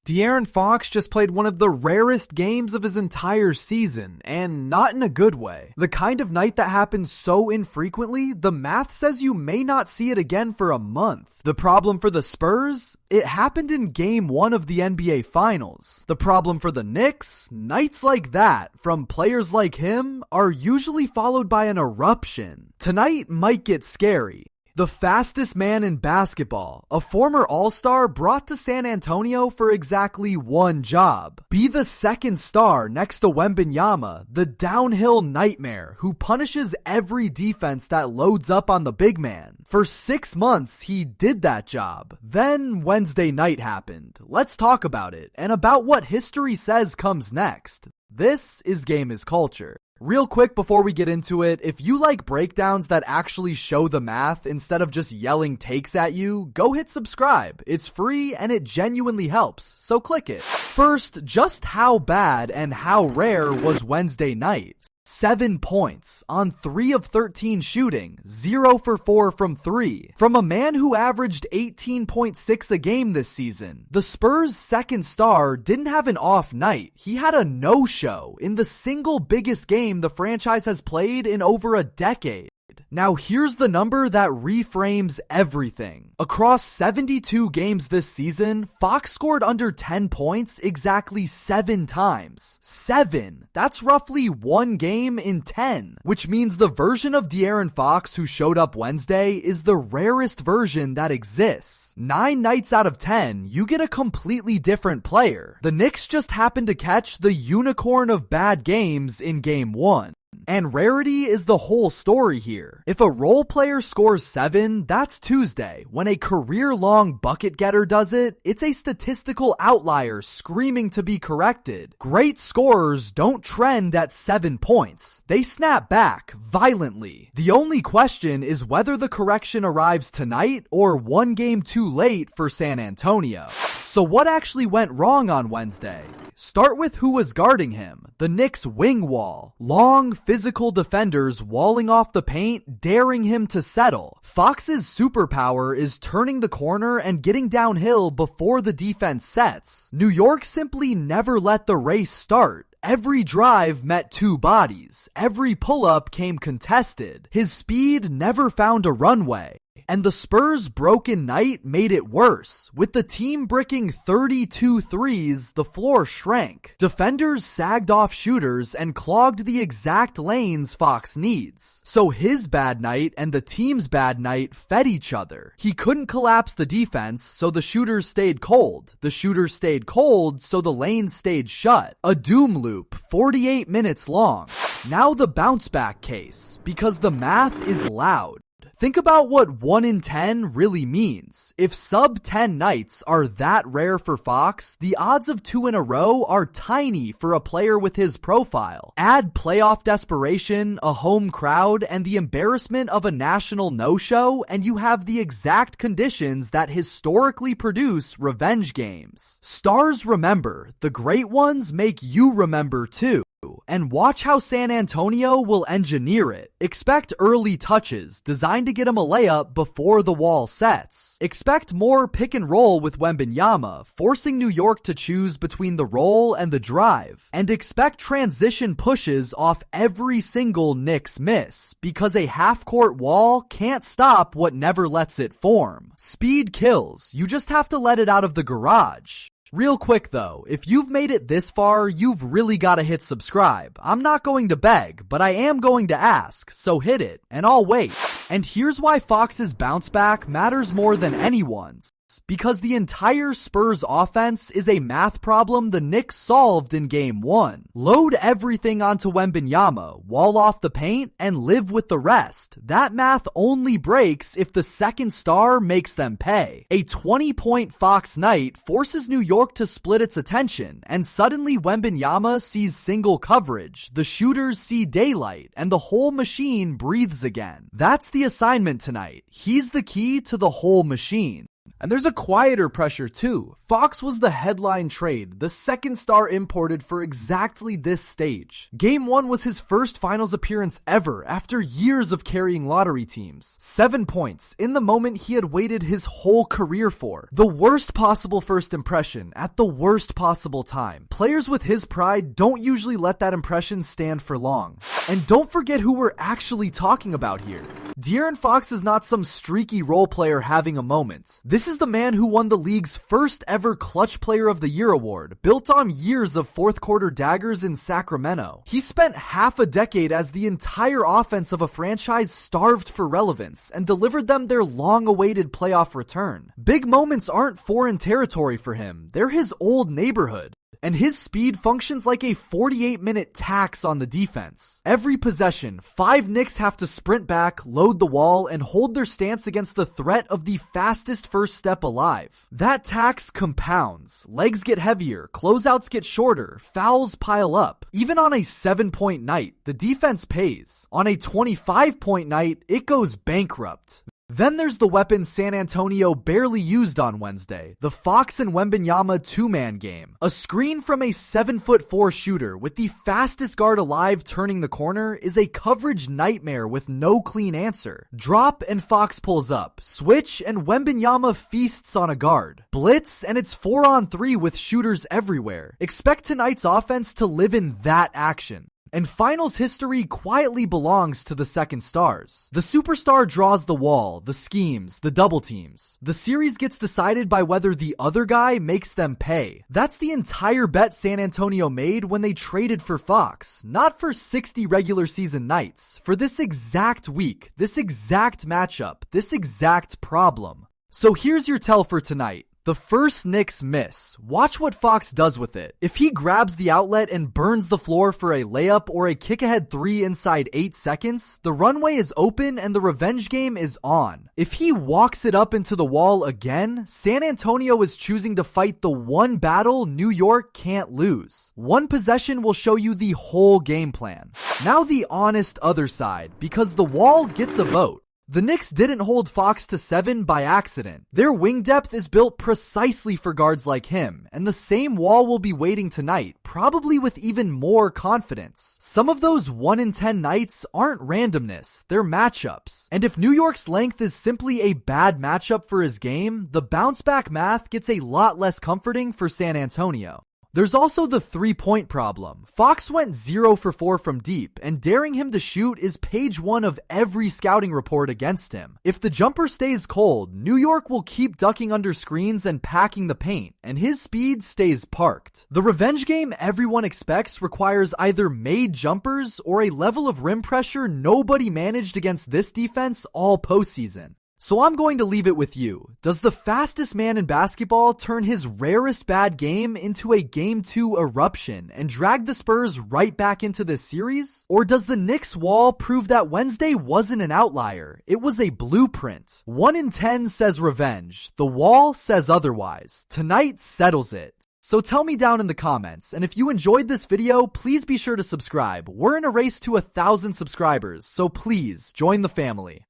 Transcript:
De'Aaron Fox just played one of the rarest games of his entire season, and not in a good way. The kind of night that happens so infrequently, the math says you may not see it again for a month. The problem for the Spurs? It happened in Game 1 of the NBA Finals. The problem for the Knicks? Nights like that, from players like him, are usually followed by an eruption. Tonight might get scary. The fastest man in basketball, a former All-Star brought to San Antonio for exactly one job. Be the second star next to Wembanyama, the downhill nightmare who punishes every defense that loads up on the big man. For 6 months, he did that job. Then Wednesday night happened. Let's talk about it, and about what history says comes next. This is Game is Culture. Real quick before we get into it, if you like breakdowns that actually show the math instead of just yelling takes at you, go hit subscribe. It's free and it genuinely helps, so click it. First, just how bad and how rare was Wednesday night? 7 points on 3 of 13 shooting, 0 for 4 from 3. From a man who averaged 18.6 a game this season, the Spurs' second star didn't have an off night. He had a no-show in the single biggest game the franchise has played in over a decade. Now here's the number that reframes everything. Across 72 games this season, Fox scored under 10 points exactly 7 times. 7! That's roughly 1 game in 10. Which means the version of De'Aaron Fox who showed up Wednesday is the rarest version that exists. 9 nights out of 10, you get a completely different player. The Knicks just happened to catch the unicorn of bad games in Game 1. And rarity is the whole story here. If a role player scores 7, that's Tuesday. When a career-long bucket getter does it, it's a statistical outlier screaming to be corrected. Great scorers don't trend at 7 points. They snap back violently. The only question is whether the correction arrives tonight or 1 game too late for San Antonio. So what actually went wrong on Wednesday? Start with who was guarding him. The Knicks' wing wall. Long, physical defenders walling off the paint, daring him to settle. Fox's superpower is turning the corner and getting downhill before the defense sets. New York simply never let the race start. Every drive met 2 bodies. Every pull-up came contested. His speed never found a runway. And the Spurs' broken night made it worse. With the team bricking 32 threes, the floor shrank. Defenders sagged off shooters and clogged the exact lanes Fox needs. So his bad night and the team's bad night fed each other. He couldn't collapse the defense, so the shooters stayed cold. The shooters stayed cold, so the lanes stayed shut. A doom loop, 48 minutes long. Now the bounce back case, because the math is loud. Think about what 1 in 10 really means. If sub-10 nights are that rare for Fox, the odds of 2 in a row are tiny for a player with his profile. Add playoff desperation, a home crowd, and the embarrassment of a national no-show, and you have the exact conditions that historically produce revenge games. Stars remember. The great ones make you remember too. And watch how San Antonio will engineer it. Expect early touches designed to get him a layup before the wall sets. Expect more pick and roll with Wembanyama, forcing New York to choose between the roll and the drive. And expect transition pushes off every single Knicks miss, because a half-court wall can't stop what never lets it form. Speed kills, you just have to let it out of the garage. Real quick though, if you've made it this far, you've really gotta hit subscribe. I'm not going to beg, but I am going to ask, so hit it, and I'll wait. And here's why Fox's bounce back matters more than anyone's. Because the entire Spurs offense is a math problem the Knicks solved in Game 1. Load everything onto Wembanyama, wall off the paint, and live with the rest. That math only breaks if the second star makes them pay. A 20-point Fox night forces New York to split its attention, and suddenly Wembanyama sees single coverage, the shooters see daylight, and the whole machine breathes again. That's the assignment tonight. He's the key to the whole machine. And there's a quieter pressure too. Fox was the headline trade, the second star imported for exactly this stage. Game 1 was his first finals appearance ever after years of carrying lottery teams. 7 points in the moment he had waited his whole career for. The worst possible first impression at the worst possible time. Players with his pride don't usually let that impression stand for long. And don't forget who we're actually talking about here. De'Aaron Fox is not some streaky role player having a moment. This is the man who won the league's first ever Clutch Player of the Year award, built on years of fourth quarter daggers in Sacramento. He spent half a decade as the entire offense of a franchise starved for relevance and delivered them their long-awaited playoff return. Big moments aren't foreign territory for him, they're his old neighborhood. And his speed functions like a 48-minute tax on the defense. Every possession, 5 Knicks have to sprint back, load the wall, and hold their stance against the threat of the fastest first step alive. That tax compounds. Legs get heavier, closeouts get shorter, fouls pile up. Even on a 7-point night, the defense pays. On a 25-point night, it goes bankrupt. Then there's the weapon San Antonio barely used on Wednesday, the Fox and Wembanyama two-man game. A screen from a 7'4" shooter with the fastest guard alive turning the corner is a coverage nightmare with no clean answer. Drop and Fox pulls up, switch and Wembanyama feasts on a guard. Blitz and it's 4-on-3 with shooters everywhere. Expect tonight's offense to live in that action. And finals history quietly belongs to the second stars. The superstar draws the wall, the schemes, the double teams. The series gets decided by whether the other guy makes them pay. That's the entire bet San Antonio made when they traded for Fox. Not for 60 regular season nights. For this exact week, this exact matchup, this exact problem. So here's your tell for tonight. The first Knicks miss. Watch what Fox does with it. If he grabs the outlet and burns the floor for a layup or a kick-ahead 3 inside 8 seconds, the runway is open and the revenge game is on. If he walks it up into the wall again, San Antonio is choosing to fight the one battle New York can't lose. One possession will show you the whole game plan. Now the honest other side, because the wall gets a vote. The Knicks didn't hold Fox to 7 by accident. Their wing depth is built precisely for guards like him, and the same wall will be waiting tonight, probably with even more confidence. Some of those 1 in 10 nights aren't randomness, they're matchups. And if New York's length is simply a bad matchup for his game, the bounce back math gets a lot less comforting for San Antonio. There's also the 3-point problem. Fox went 0 for 4 from deep, and daring him to shoot is page 1 of every scouting report against him. If the jumper stays cold, New York will keep ducking under screens and packing the paint, and his speed stays parked. The revenge game everyone expects requires either made jumpers or a level of rim pressure nobody managed against this defense all postseason. So I'm going to leave it with you. Does the fastest man in basketball turn his rarest bad game into a Game 2 eruption and drag the Spurs right back into this series? Or does the Knicks wall prove that Wednesday wasn't an outlier? It was a blueprint. 1 in 10 says revenge. The wall says otherwise. Tonight settles it. So tell me down in the comments, and if you enjoyed this video, please be sure to subscribe. We're in a race to 1,000 subscribers, so please join the family.